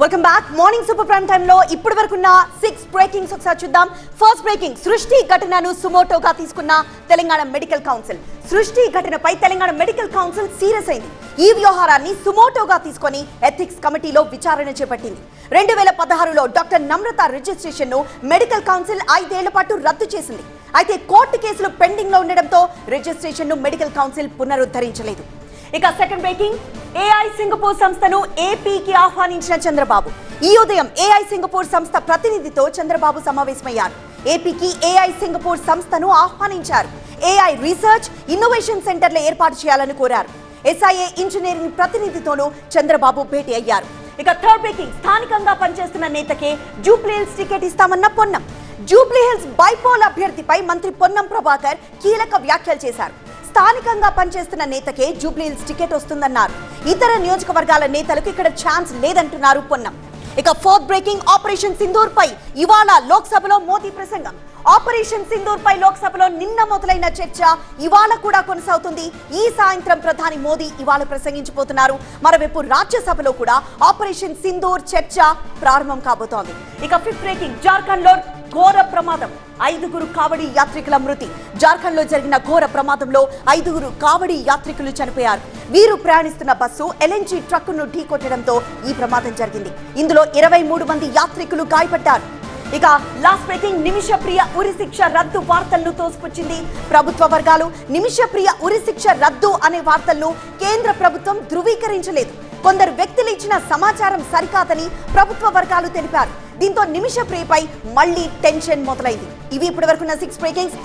Welcome back. Morning super prime time లో ఇప్పటి వరకున్న 6 breakings ఒకసారి చూద్దాం. ఫస్ట్ బ్రేకింగ్, సృష్టి ఘటనను సుమోటోగా తీసుకున్న తెలంగాణ మెడికల్ కౌన్సిల్. సృష్టి ఘటనపై తెలంగాణ మెడికల్ కౌన్సిల్ సీరియస్ అయింది. ఈ వ్యవహారాన్ని సుమోటోగా తీసుకొని ఎథిక్స్ కమిటీలో విచారణ చేపట్టింది. 2016లో డాక్టర్ నమ్రత రిజిస్ట్రేషన్ ను మెడికల్ కౌన్సిల్ 5 ఏళ్ల పాటు రద్దు చేసింది. అయితే కోర్టు కేసులు పెండింగ్ లో ఉండడంతో రిజిస్ట్రేషన్ ను మెడికల్ కౌన్సిల్ పునరుద్ధరించలేదు. ఇక సెకండ్ బ్రేకింగ్, ఏఐ సింగపూర్ సంస్థను ఏపీకి ఆహ్వానించిన చంద్రబాబు. ఈ ఉదయం ఏఐ సింగపూర్ సంస్థ ప్రతినిధితో చంద్రబాబు సమావేశమయ్యారు. ఏపీకి ఏఐ సింగపూర్ సంస్థను ఆహ్వానించారు. ఏఐ రీసెర్చ్ ఇన్నోవేషన్ సెంటర్ల ఏర్పాటు చేయాలని కోరారు. ఎస్ఐఏ ఇంజనీరింగ్ ప్రతినిధితోనూ చంద్రబాబు భేటీ అయ్యారు. ఇక థర్డ్ బ్రేకింగ్, స్థానికంగా పనిచేస్తున్న నేతకే జూబ్లీహిల్స్ టికెట్ ఇస్తామన్న పొన్నం. జూబ్లీహిల్స్ బైపోల్ అభ్యర్థిపై మంత్రి పొన్నం ప్రభాకర్ కీలక వ్యాఖ్యలు చేశారు. స్థానికంగా పనిచేస్తున్న నేతకే జూబ్లీహిల్స్ టికెట్ వస్తుందన్నారు. ఇతర నియోజకవర్గాల నేతలకు ఇక్కడ ఛాన్స్ లేదంటున్నారు పొన్నం. ఇక ఫోర్త్ బ్రేకింగ్, ఆపరేషన్ సింధూర్ పై ఇవాళ లోక్సభలో మోదీ ప్రసంగం. ఆపరేషన్ సింధూర్ పై లోక్సభలో నిన్న మొదలైన చర్చ ఇవాళ కూడా కొనసాగుతుంది. ఈ సాయంత్రం ప్రధాని మోదీ ఇవాళ ప్రసంగించబోతున్నారు. మరోవైపు రాజ్యసభలో కూడా ఆపరేషన్ సింధూర్ చర్చ ప్రారంభం కాబోతోంది. ఇక ఫిఫ్త్ బ్రేకింగ్, జార్ఖండ్ లో ఘోర ప్రమాదం. 5 కావడి యాత్రికుల మృతి. జార్ఖండ్ లో జరిగిన ఘోర ప్రమాదంలో 5 కావడి యాత్రికులు చనిపోయారు. వీరు ప్రయాణిస్తున్న బస్సు ఎల్ఎన్జీ ట్రక్కును ఢీకొట్టడంతో ఈ ప్రమాదం జరిగింది. ఇందులో 23 మంది యాత్రికులు గాయపడ్డారు. ఇక లాస్ట్ బ్రేకింగ్, నిమిషప్రియ ఉరిశిక్ష రద్దు వార్తలను తోసిపుచ్చింది ప్రభుత్వ వర్గాలు. నిమిషప్రియ ఉరిశిక్ష రద్దు అనే వార్తలను కేంద్ర ప్రభుత్వం ధృవీకరించలేదు. కొందరు వ్యక్తులు ఇచ్చిన సమాచారం సరికాదని ప్రభుత్వ వర్గాలు తెలిపారు. దీంతో నిమిషప్రియపై మళ్లీ టెన్షన్ మొదలైంది. ఇవి ఇప్పటి వరకున్న 6 బ్రేకింగ్స్.